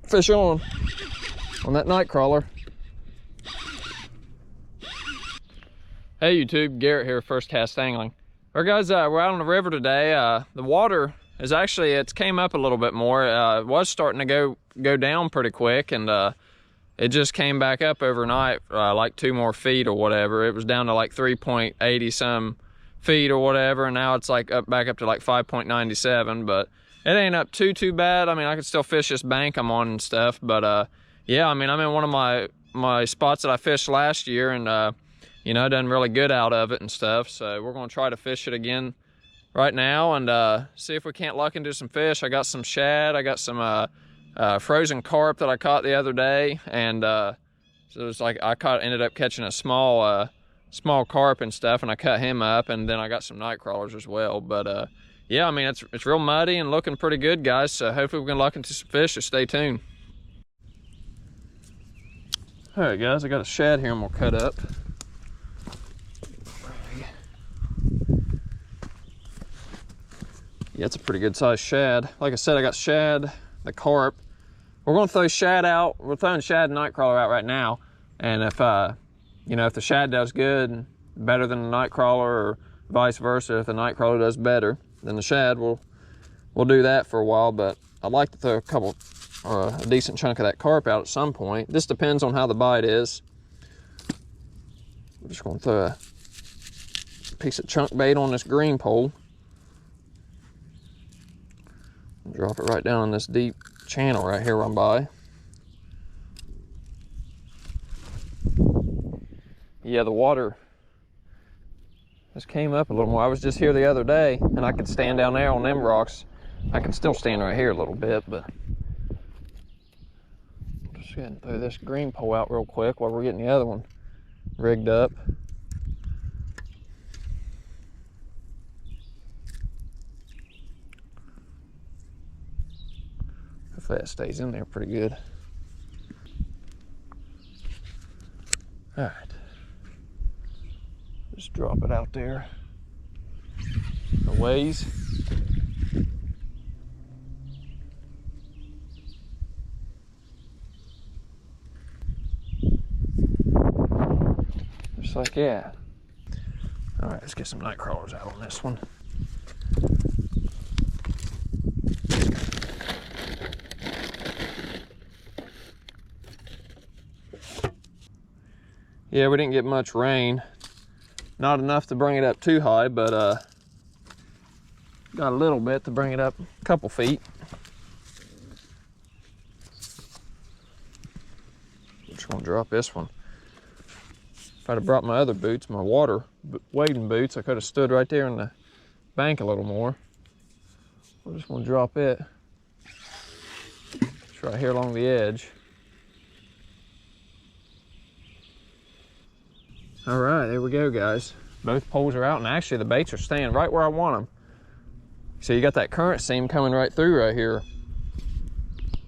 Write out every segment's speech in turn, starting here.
Fish on that night crawler. Hey YouTube, Garrett here, First Cast Angling. All right guys, we're out on the river today. The water is actually, it's came up a little bit more. It was starting to go down pretty quick, and it just came back up overnight, like 2 more feet or whatever. It was down to like 3.80 some feet or whatever, and now it's like back up to like 5.97, but it ain't up too bad. I mean, I can still fish this bank I'm on and stuff, but yeah, I mean, I'm in one of my spots that I fished last year, and you know, done really good out of it and stuff. So we're gonna try to fish it again right now and see if we can't luck into some fish. I got some shad, I got some frozen carp that I caught the other day, and so it was like ended up catching a small carp and stuff, and I cut him up, and then I got some night crawlers as well. But yeah, I mean, it's real muddy and looking pretty good, guys, so hopefully we can luck into some fish, so stay tuned. All right guys, I got a shad here I'm gonna cut up. Yeah, it's a pretty good sized shad. Like I said, I got shad, the carp. We're gonna throw shad out. We're throwing shad and night crawler out right now. And if you know, if the shad does good, better than the night crawler, or vice versa, if the night crawler does better than the shad, we'll do that for a while. But I'd like to throw a couple, or a decent chunk of that carp out at some point. This depends on how the bite is. I'm just gonna throw a piece of chunk bait on this green pole. Drop it right down in this deep channel right here where I'm by. Yeah, the water just came up a little more. I was just here the other day, and I could stand down there on them rocks. I can still stand right here a little bit, but I'm just gonna throw this green pole out real quick while we're getting the other one rigged up. Hopefully that stays in there pretty good. All right, just drop it out there a ways. Just like that. All right, let's get some night crawlers out on this one. Yeah, we didn't get much rain. Not enough to bring it up too high, but got a little bit to bring it up a couple feet. I'm just gonna drop this one. If I'd have brought my other boots, my water wading boots, I could have stood right there in the bank a little more. We're just gonna drop it. It's right here along the edge. All right, there we go, guys. Both poles are out, and actually the baits are staying right where I want them. So you got that current seam coming right through right here.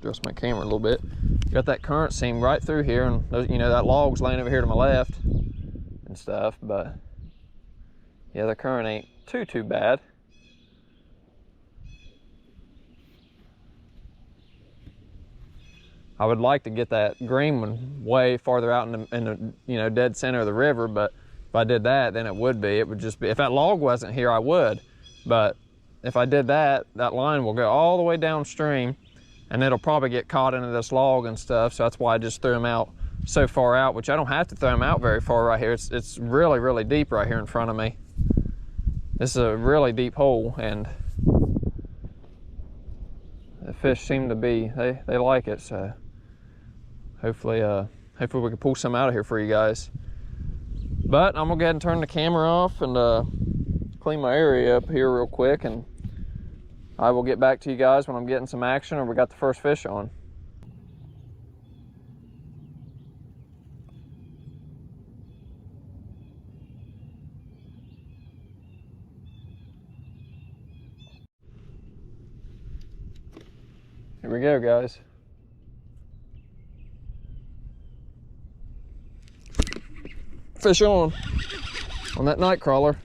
Adjust my camera a little bit. You got that current seam right through here, and you know, that log's laying over here to my left and stuff, but yeah, the current ain't too bad. I would like to get that green one way farther out in the you know, dead center of the river, but if I did that, then it would just be, if that log wasn't here, I would. But if I did that, that line will go all the way downstream, and it'll probably get caught into this log and stuff. So that's why I just threw them out so far out, which I don't have to throw them out very far right here. It's really deep right here in front of me. This is a really deep hole, and the fish seem to be, they like it, so hopefully we can pull some out of here for you guys. But I'm gonna go ahead and turn the camera off and clean my area up here real quick, and I will get back to you guys when I'm getting some action or we got the first fish on. Here we go, guys. Fish on that night crawler.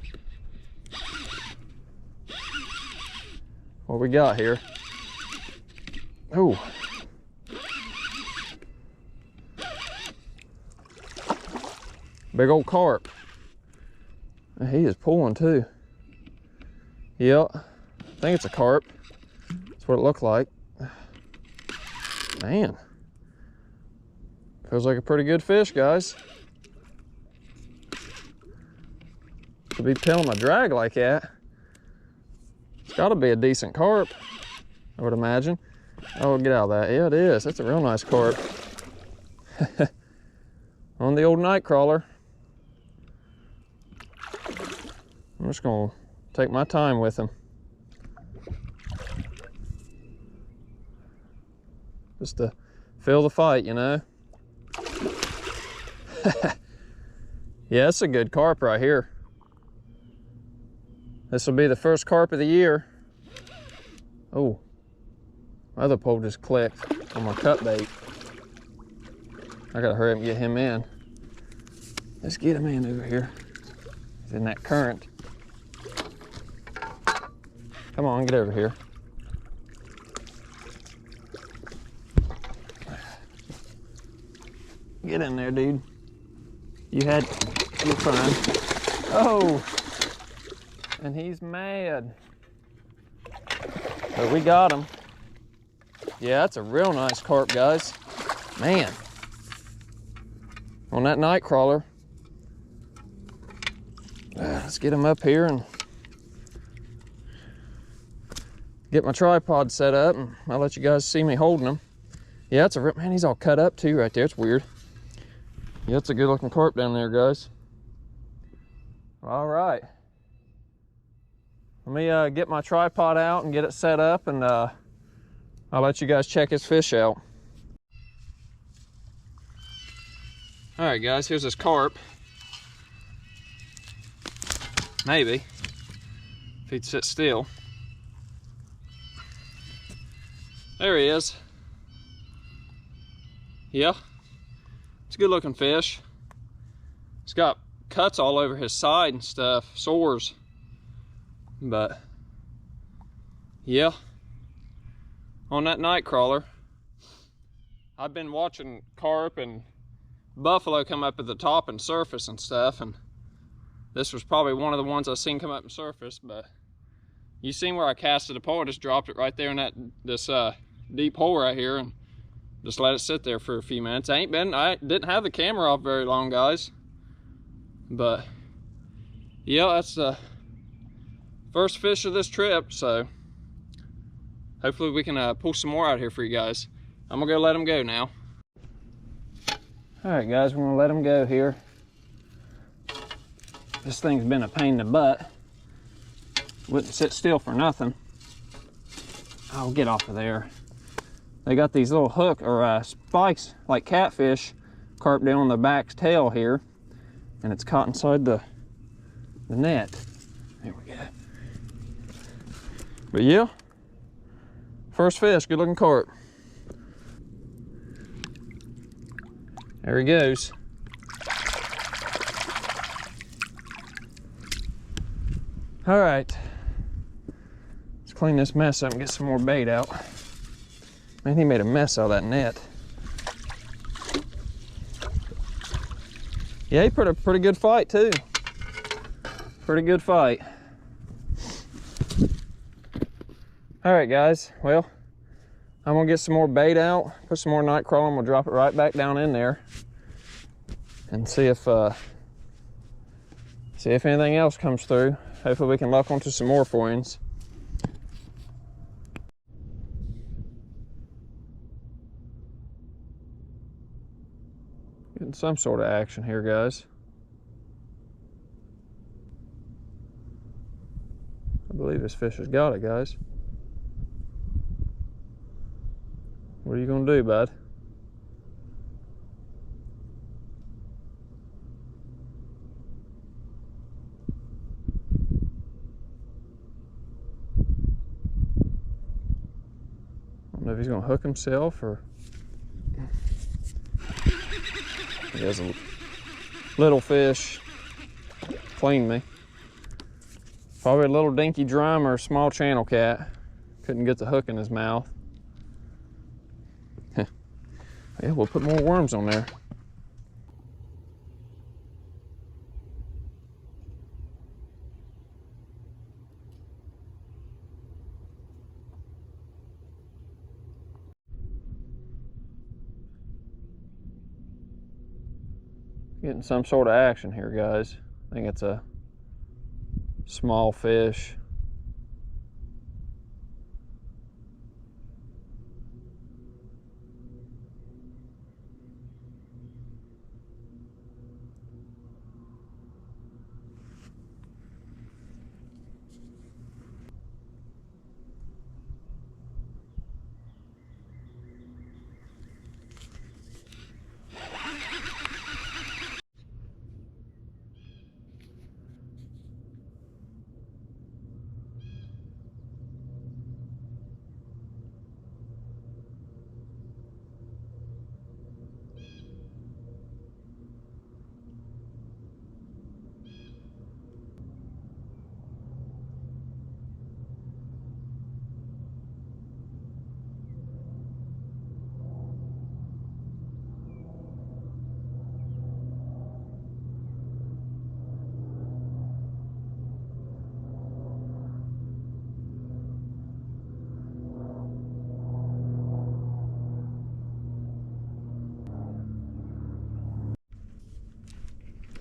What we got here? Oh, Big old carp. And he is pulling too. Yep, I think it's a carp. That's what it looked like. Man, feels like a pretty good fish, guys. To be pulling a drag like that, it's got to be a decent carp, I would imagine. Oh, get out of that. Yeah, it is. That's a real nice carp. On the old night crawler. I'm just gonna take my time with him. Just to feel the fight, you know? Yeah, it's a good carp right here. This will be the first carp of the year. Oh, my other pole just clicked on my cut bait. I gotta hurry up and get him in. Let's get him in over here. He's in that current. Come on, get over here. Get in there, dude. You're fine. Oh, and he's mad. But we got him. Yeah, that's a real nice carp, guys. Man. On that night crawler. Let's get him up here and get my tripod set up, and I'll let you guys see me holding him. Yeah, it's a rip, man. He's all cut up too right there. It's weird. Yeah, it's a good looking carp down there, guys. All right. Let me get my tripod out and get it set up, and I'll let you guys check his fish out. All right, guys, here's his carp. Maybe, if he'd sit still. There he is. Yeah, it's a good looking fish. He's got cuts all over his side and stuff, sores. But yeah, on that night crawler, I've been watching carp and buffalo come up at the top and surface and stuff, and this was probably one of the ones I seen come up and surface. But you seen where I casted a pole, I just dropped it right there in this deep hole right here and just let it sit there for a few minutes. I didn't have the camera off very long, guys. But yeah, that's the first fish of this trip, so hopefully we can pull some more out here for you guys. I'm gonna go let him go now. All right, guys, we're gonna let him go here. This thing's been a pain in the butt. Wouldn't sit still for nothing. Oh, get off of there. They got these little hook or spikes like catfish carp down on the back's tail here, and it's caught inside the net. There we go. But yeah, first fish, good looking carp. There he goes. All right, let's clean this mess up and get some more bait out. Man, he made a mess out of that net. Yeah, he put a pretty good fight too. Pretty good fight. All right, guys, well, I'm gonna get some more bait out, put some more night crawler, and we'll drop it right back down in there and see if anything else comes through. Hopefully we can lock onto some more foins. Getting some sort of action here, guys. I believe this fish has got it, guys. What are you gonna do, bud? I don't know if he's gonna hook himself or... He has a little fish clean me. Probably a little dinky drum or a small channel cat. Couldn't get the hook in his mouth. Yeah, we'll put more worms on there. Getting some sort of action here, guys. I think it's a small fish.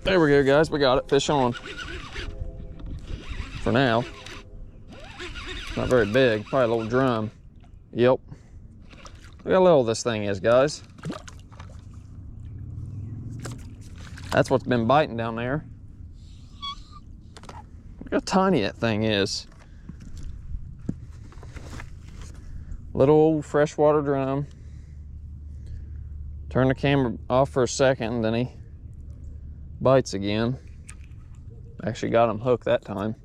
There we go, guys. We got it. Fish on. For now. Not very big. Probably a little drum. Yep. Look how little this thing is, guys. That's what's been biting down there. Look how tiny that thing is. Little old freshwater drum. Turn the camera off for a second, and then he bites again. Actually got him hooked that time.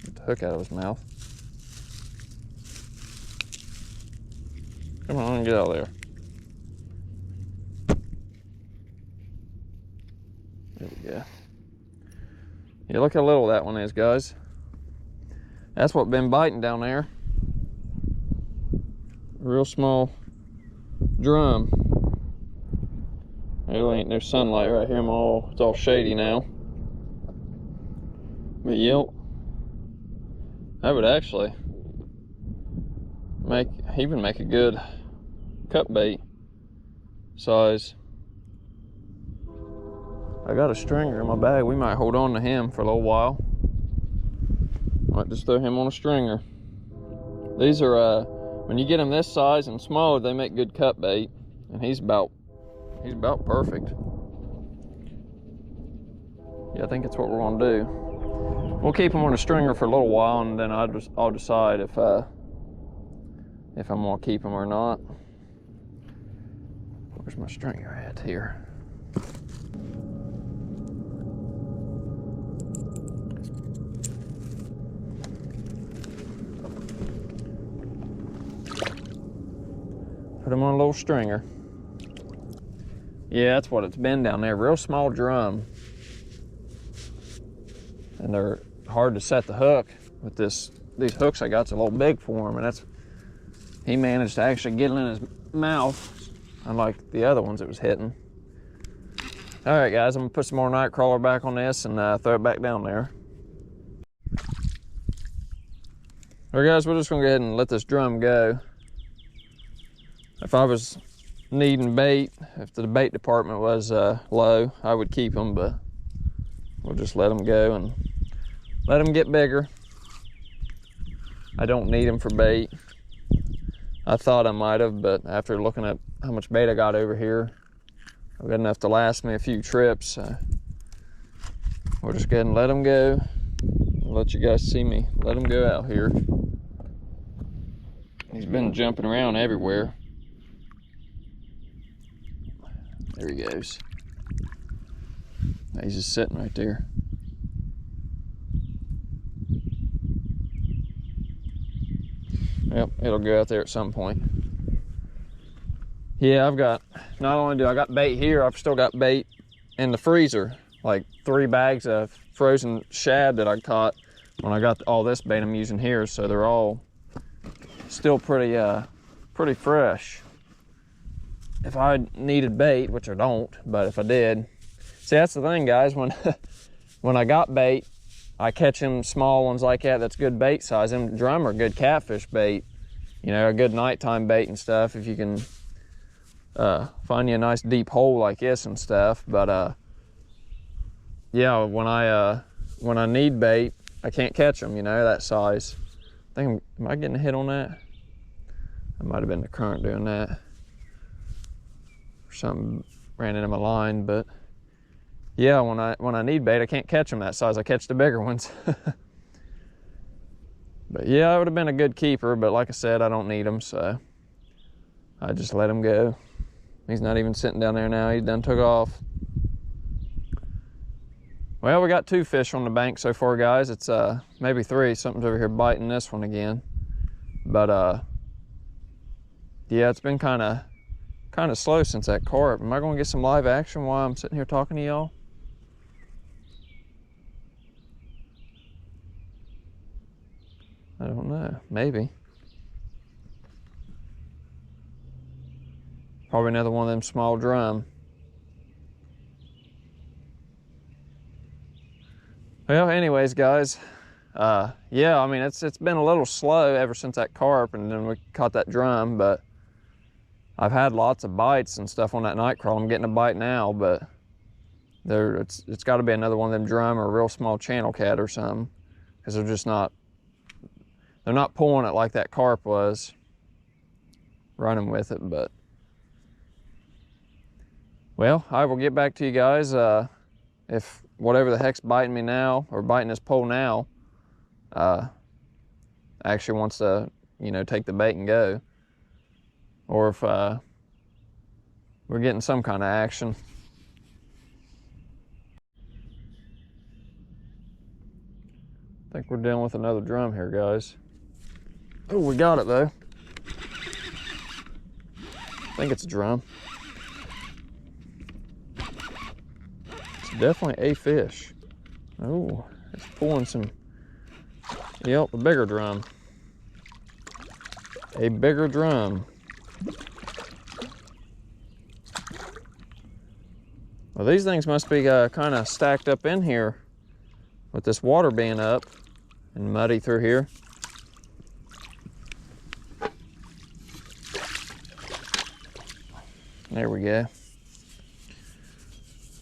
Get the hook out of his mouth. Come on, get out of there. There we go. Yeah, look how little that one is, guys. That's what's been biting down there. Real small drum. There's sunlight right here. It's all shady now. But yep, that would actually make a good cut bait size. I got a stringer in my bag. We might hold on to him for a little while. Might just throw him on a stringer. These are when you get them this size and smaller, they make good cut bait, and he's about perfect. Yeah, I think that's what we're gonna do. We'll keep him on a stringer for a little while, and then I'll decide if I'm gonna keep him or not. Where's my stringer at here? Put him on a little stringer. Yeah, that's what it's been down there. Real small drum. And they're hard to set the hook with these hooks I got's a little big for him, and he managed to actually get it in his mouth, unlike the other ones it was hitting. All right, guys, I'm gonna put some more night crawler back on this and throw it back down there. All right, guys, we're just gonna go ahead and let this drum go. If I was needing bait, if the bait department was low, I would keep them, but we'll just let them go and let them get bigger. I don't need them for bait. I thought I might have, but after looking at how much bait I got over here, I've got enough to last me a few trips. We'll just go ahead and let them go. I'll let you guys see me let him go out here. He's been jumping around everywhere. There he goes. He's just sitting right there. Yep, it'll go out there at some point. Yeah, not only do I got bait here, I've still got bait in the freezer. Like 3 bags of frozen shad that I caught when I got all this bait I'm using here. So they're all still pretty fresh. If I needed bait, which I don't, but if I did, see, that's the thing, guys. When I got bait, I catch them small ones like that. That's good bait size. Them drum are good catfish bait. you know, a good nighttime bait and stuff if you can find you a nice deep hole like this and stuff. But yeah, when I need bait, I can't catch them, you know, that size. I think, am I getting a hit on that? That might have been the current doing that. Or something ran into my line, but yeah, when I need bait, I can't catch them that size. I catch the bigger ones. But yeah, it would have been a good keeper, but like I said, I don't need him, so I just let him go. He's not even sitting down there now. He done took off. Well, we got 2 fish on the bank so far, guys. It's maybe 3. Something's over here biting this one again. But yeah, it's been kind of slow since that carp. Am I going to get some live action while I'm sitting here talking to y'all? I don't know, maybe. Probably another one of them small drum. Well, anyways, guys, yeah, I mean, it's been a little slow ever since that carp, and then we caught that drum, but I've had lots of bites and stuff on that night crawl. I'm getting a bite now, but it's got to be another one of them drum or a real small channel cat or something, because they're not pulling it like that carp was running with it. But well, I will get back to you guys if whatever the heck's biting me now or biting this pole now actually wants to, you know, take the bait and go, or if we're getting some kind of action. I think we're dealing with another drum here, guys. Oh, we got it though. I think it's a drum. It's definitely a fish. Oh, it's pulling some. Yep, a bigger drum. A bigger drum. Well, these things must be kind of stacked up in here with this water being up and muddy through here. There we go.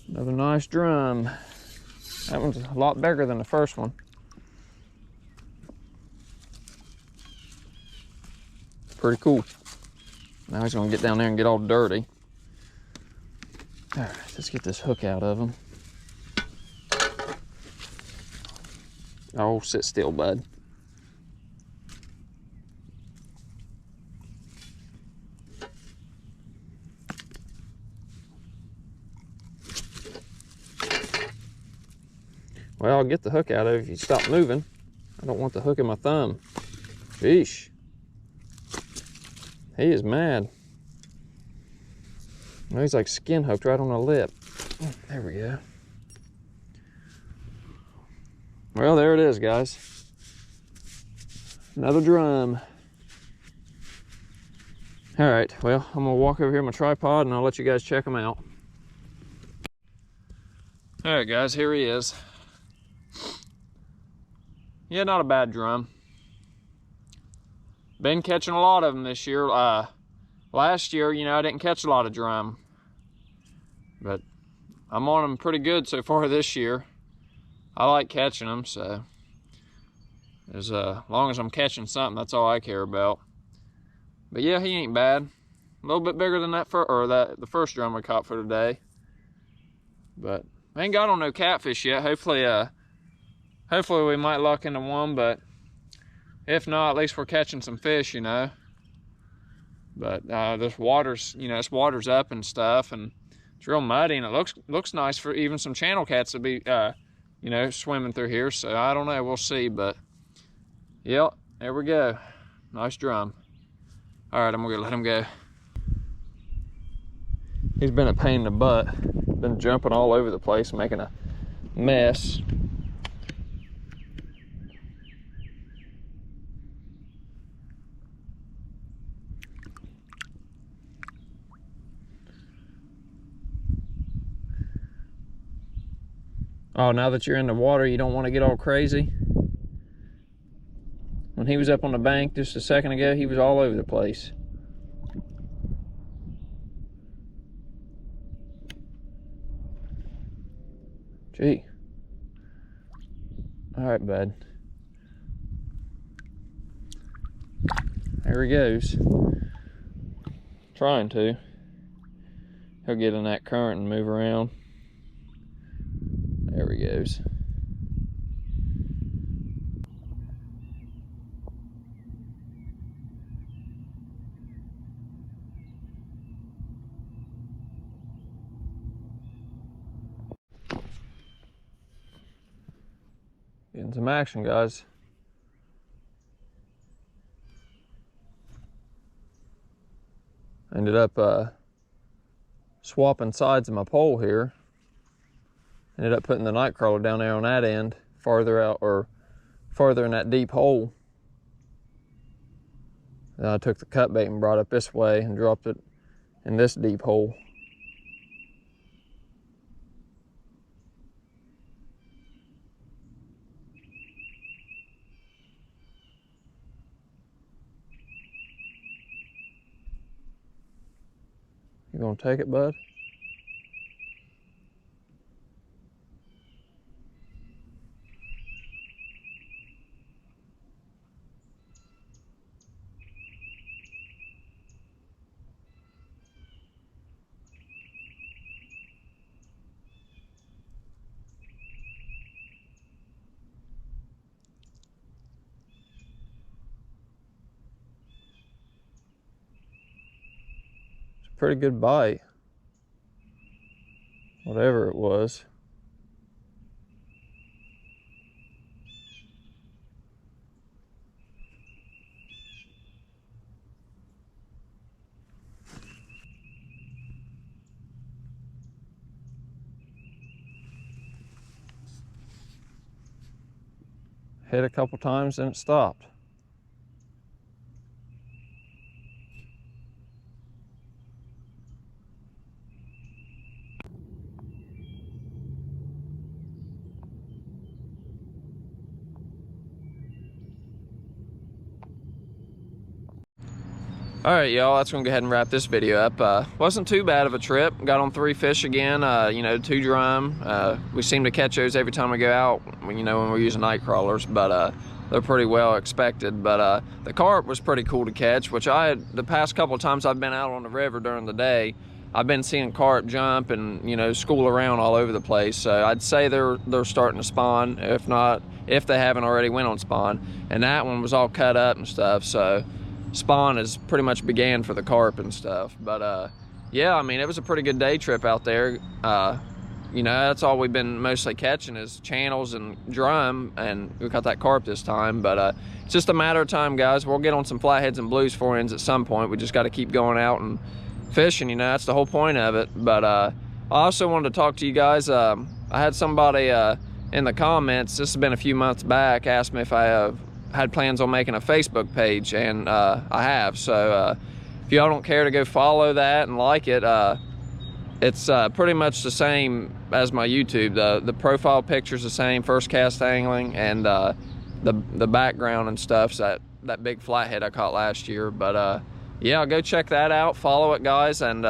Another nice drum. That one's a lot bigger than the first one. Pretty cool. Now he's gonna get down there and get all dirty. All right, let's get this hook out of him. Oh, sit still, bud. Well, I'll get the hook out of it if you stop moving. I don't want the hook in my thumb. Sheesh. He is mad. Well, he's like skin hooked right on the lip. There we go. Well, there it is, guys. Another drum. All right, well, I'm gonna walk over here on my tripod and I'll let you guys check him out. All right, guys, here he is. Yeah, not a bad drum. Been catching a lot of them this year. Last year, you know, I didn't catch a lot of drum, but I'm on them pretty good so far this year. I like catching them, so as long as I'm catching something, that's all I care about. But yeah, he ain't bad. A little bit bigger than the first drum we caught for today. But I ain't got on no catfish yet. Hopefully we might luck into one, but if not, at least we're catching some fish, you know. But this water's, you know, this water's up and stuff, and it's real muddy, and it looks nice for even some channel cats to be, you know, swimming through here. So I don't know, we'll see. But yep, there we go. Nice drum. All right, I'm gonna let him go. He's been a pain in the butt. Been jumping all over the place, making a mess. Oh, now that you're in the water, you don't want to get all crazy? When he was up on the bank just a second ago, he was all over the place. Gee. All right, bud. There he goes. Trying to. He'll get in that current and move around. There he goes. Getting some action, guys. Ended up swapping sides of my pole here. Ended up putting the night crawler down there on that end, farther out, or farther in that deep hole. Then I took the cut bait and brought it this way and dropped it in this deep hole. You gonna take it, bud? Pretty good bite, whatever it was. Hit a couple times and it stopped. All right, y'all, that's gonna go ahead and wrap this video up. Wasn't too bad of a trip. Got on 3 fish again, you know, 2 drum. We seem to catch those every time we go out, you know, when we're using night crawlers, but they're pretty well expected. But the carp was pretty cool to catch, which the past couple of times I've been out on the river during the day, I've been seeing carp jump and, you know, school around all over the place. So I'd say they're starting to spawn, if they haven't already went on spawn. And that one was all cut up and stuff, so spawn has pretty much began for the carp and stuff. But yeah, I mean, it was a pretty good day trip out there. You know, that's all we've been mostly catching is channels and drum, and we caught that carp this time. But it's just a matter of time, guys. We'll get on some flatheads and blues 4 ends at some point. We just got to keep going out and fishing, you know, that's the whole point of it. But I also wanted to talk to you guys. I had somebody in the comments, this has been a few months back, asked me if I had plans on making a Facebook page, and I have. So if y'all don't care to go follow that and like it, it's pretty much the same as my YouTube. The profile picture's the same, first cast angling, and the background and stuff's that big flathead I caught last year. But yeah, go check that out, follow it, guys. And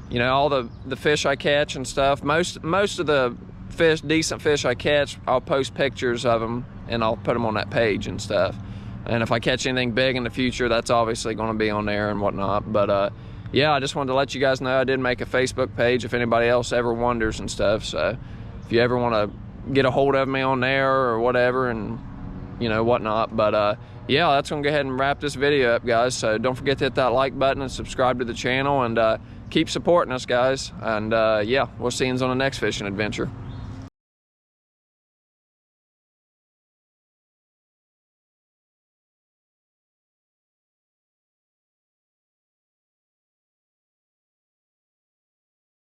you know, all the fish I catch and stuff, most of the decent fish I catch, I'll post pictures of them and I'll put them on that page and stuff. And if I catch anything big in the future, that's obviously going to be on there and whatnot. But yeah, I just wanted to let you guys know I did make a Facebook page if anybody else ever wonders and stuff. So if you ever want to get a hold of me on there or whatever, and you know, whatnot. But yeah, that's gonna go ahead and wrap this video up, guys. So don't forget to hit that like button and subscribe to the channel, and keep supporting us, guys. And yeah, we'll see you on the next fishing adventure.